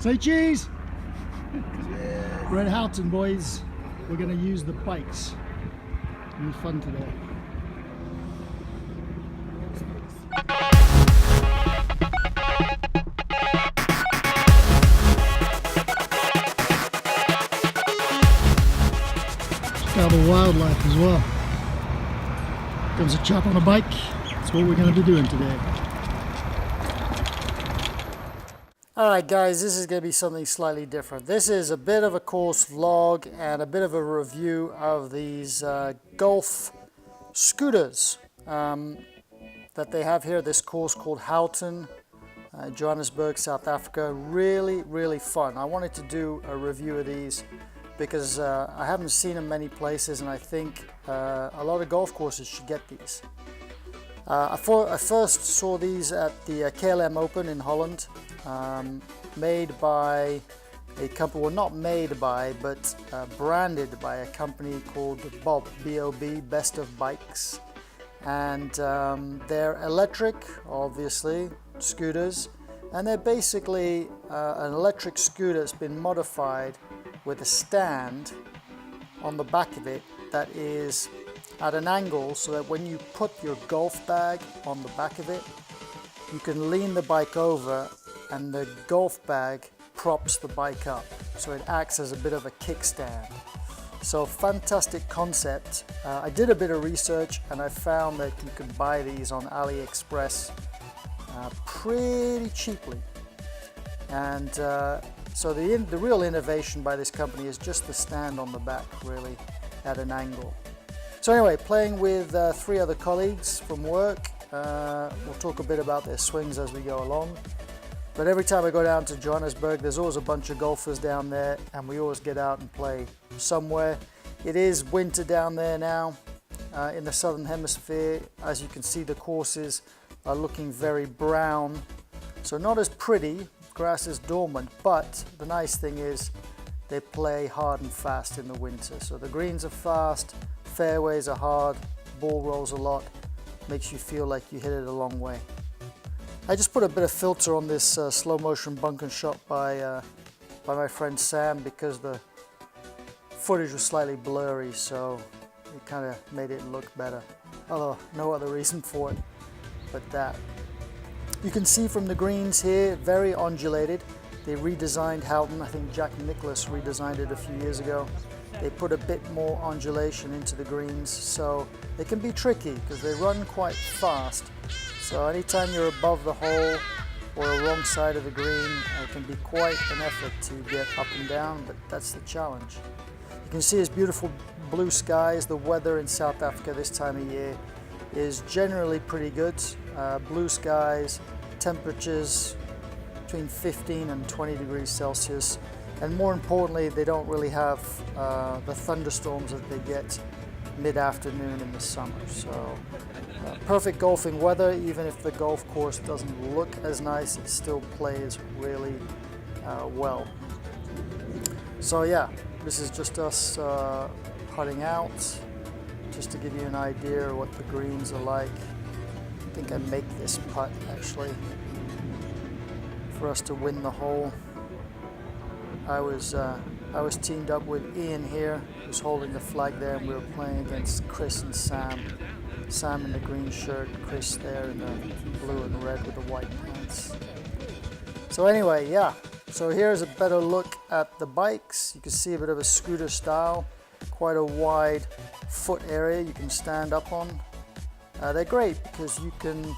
Say cheese! We're at Houghton, boys. We're going to use the bikes. It'll be fun today. Check out the wildlife as well. Comes a chap on a bike. That's what we're going to be doing today. Alright guys, this is going to be something slightly different. This is a bit of a course vlog and a bit of a review of these golf scooters that they have here. This course called Houghton, Johannesburg, South Africa. Really fun. I wanted to do a review of these because I haven't seen them many places, and I think a lot of golf courses should get these. I first saw these at the KLM Open in Holland, made by a company, well not made by, but branded by a company called Bob, B-O-B, Best of Bikes. And they're electric, obviously, scooters, and they're basically an electric scooter that's been modified with a stand on the back of it that is at an angle so that when you put your golf bag on the back of it, you can lean the bike over and the golf bag props the bike up. So it acts as a bit of a kickstand. So fantastic concept. I did a bit of research and I found that you can buy these on AliExpress pretty cheaply. And so the real innovation by this company is just the stand on the back, really at an angle. So anyway, playing with 3 other colleagues from work. We'll talk a bit about their swings as we go along. But every time I go down to Johannesburg, there's always a bunch of golfers down there, and we always get out and play somewhere. It is winter down there now in the southern hemisphere. As you can see, the courses are looking very brown. So not as pretty, grass is dormant, but the nice thing is they play hard and fast in the winter. So the greens are fast, fairways are hard, ball rolls a lot, makes you feel like you hit it a long way. I just put a bit of filter on this slow motion bunker shot by my friend Sam because the footage was slightly blurry, so it kind of made it look better. Although no other reason for it but that. You can see from the greens here, very undulated. They redesigned Houghton. I think Jack Nicklaus redesigned it a few years ago. They put a bit more undulation into the greens, so they can be tricky because they run quite fast. So anytime you're above the hole or the wrong side of the green, it can be quite an effort to get up and down, but that's the challenge. You can see it's beautiful blue skies. The weather in South Africa this time of year is generally pretty good. Blue skies, temperatures between 15 and 20 degrees Celsius. And more importantly, they don't really have the thunderstorms that they get mid-afternoon in the summer. So perfect golfing weather. Even if the golf course doesn't look as nice, it still plays really well. So yeah, this is just us putting out, just to give you an idea of what the greens are like. I think I make this putt actually for us to win the hole. I was teamed up with Ian here, who's holding the flag there, and we were playing against Chris and Sam. Sam in the green shirt, Chris there in the blue and red with the white pants. So anyway, yeah. So here's a better look at the bikes. You can see a bit of a scooter style, quite a wide foot area you can stand up on. They're great because you can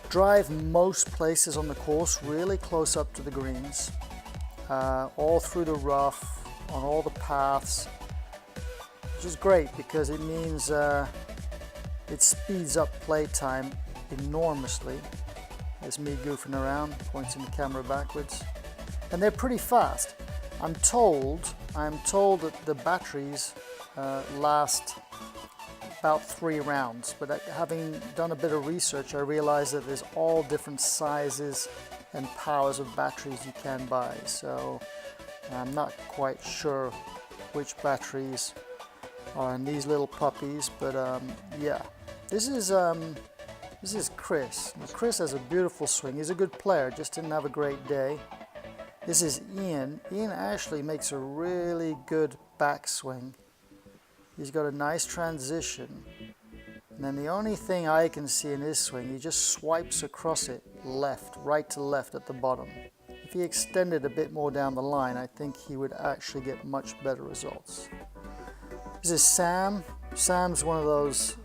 drive most places on the course really close up to the greens. All through the rough, on all the paths, which is great because it means it speeds up playtime enormously. There's me goofing around, pointing the camera backwards. And they're pretty fast. I'm told that the batteries last about 3 rounds, but having done a bit of research, I realized that there's all different sizes and powers of batteries you can buy. So I'm not quite sure which batteries are in these little puppies, but yeah, this is Chris. Now, Chris has a beautiful swing. He's a good player, just didn't have a great day. This is Ian. Ian actually makes a really good backswing. He's got a nice transition. And then the only thing I can see in his swing, he just swipes across it left, right to left at the bottom. If he extended a bit more down the line, I think he would actually get much better results. This is Sam. Sam's one of those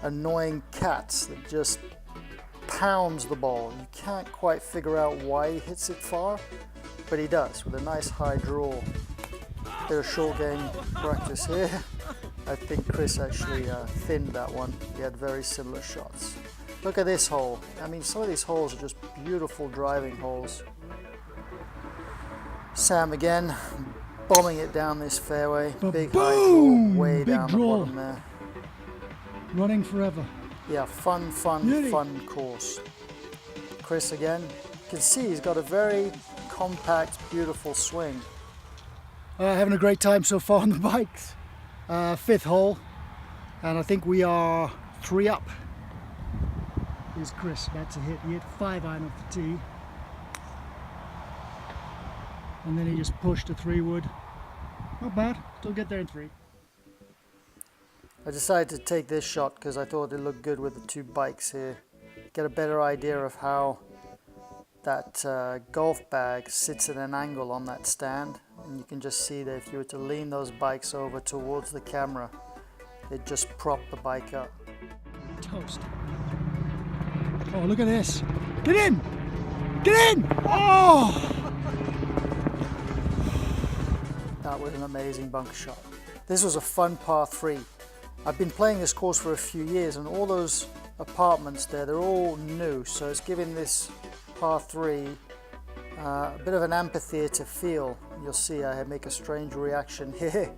annoying cats that just pounds the ball. You can't quite figure out why he hits it far, but he does with a nice high draw. Bit of short game practice here. I think Chris actually thinned that one. He had very similar shots. Look at this hole. I mean, some of these holes are just beautiful driving holes. Sam again, bombing it down this fairway. Big high draw, way down the bottom there. Running forever. Yeah, fun course. Chris again. You can see he's got a very compact, beautiful swing. Having a great time so far on the bikes. Fifth hole, and I think we are 3 up. Here's Chris about to hit. He hit 5-iron off the tee, and then he just pushed a 3-wood. Not bad. Still get there in 3. I decided to take this shot because I thought it looked good with the 2 bikes here. Get a better idea of how that golf bag sits at an angle on that stand, and you can just see that if you were to lean those bikes over towards the camera, it just prop the bike up. Toast. Oh, look at this. Get in! Get in! Oh! That was an amazing bunker shot. This was a fun par 3. I've been playing this course for a few years, and all those apartments there, they're all new, so it's giving this par 3 a bit of an amphitheater feel. You'll see I make a strange reaction here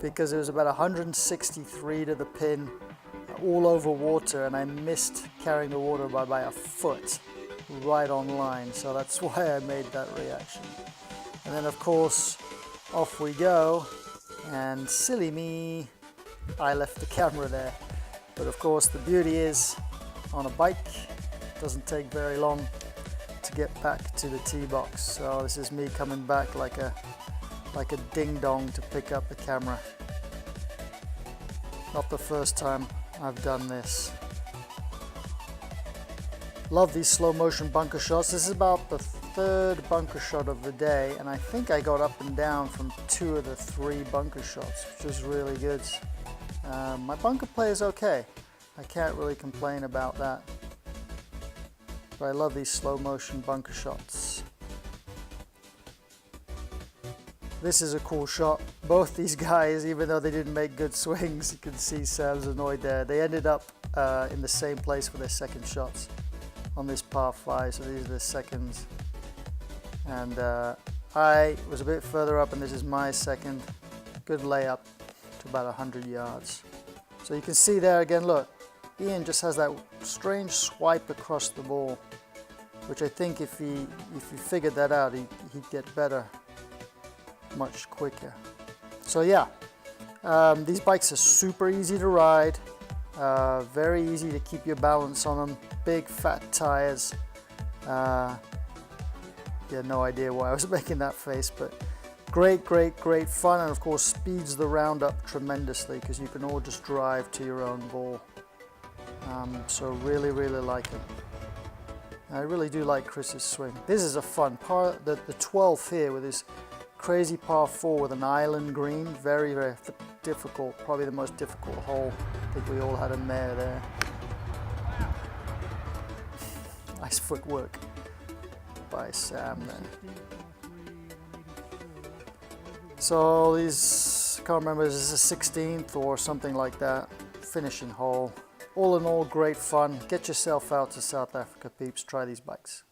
because it was about 163 to the pin, all over water, and I missed carrying the water by about a foot right on line, so that's why I made that reaction. And then of course off we go, and silly me, I left the camera there. But of course the beauty is, on a bike it doesn't take very long to get back to the tee box. So this is me coming back like a ding dong to pick up the camera. Not the first time I've done this. Love these slow motion bunker shots. This is about the 3rd bunker shot of the day, and I think I got up and down from 2 of the 3 bunker shots, which was really good. My bunker play is okay. I can't really complain about that. But I love these slow motion bunker shots. This is a cool shot. Both these guys, even though they didn't make good swings, you can see Sam's annoyed there. They ended up in the same place for their second shots on this par 5, so these are the seconds. And I was a bit further up, and this is my second. Good layup to about 100 yards. So you can see there again, look, Ian just has that strange swipe across the ball, which I think if he figured that out, he'd get better much quicker. So yeah, these bikes are super easy to ride, very easy to keep your balance on them, big fat tires. Yeah, no idea why I was making that face, but great fun, and of course speeds the round up tremendously because you can all just drive to your own ball. So really like it. I really do like Chris's swing. This is a fun par, the 12th here with this crazy par 4 with an island green. Very difficult, probably the most difficult hole. I think we all had a mare there. Nice footwork by Sam then. So these, I can't remember, is this a 16th or something like that, finishing hole. All in all, great fun. Get yourself out to South Africa, peeps. Try these bikes.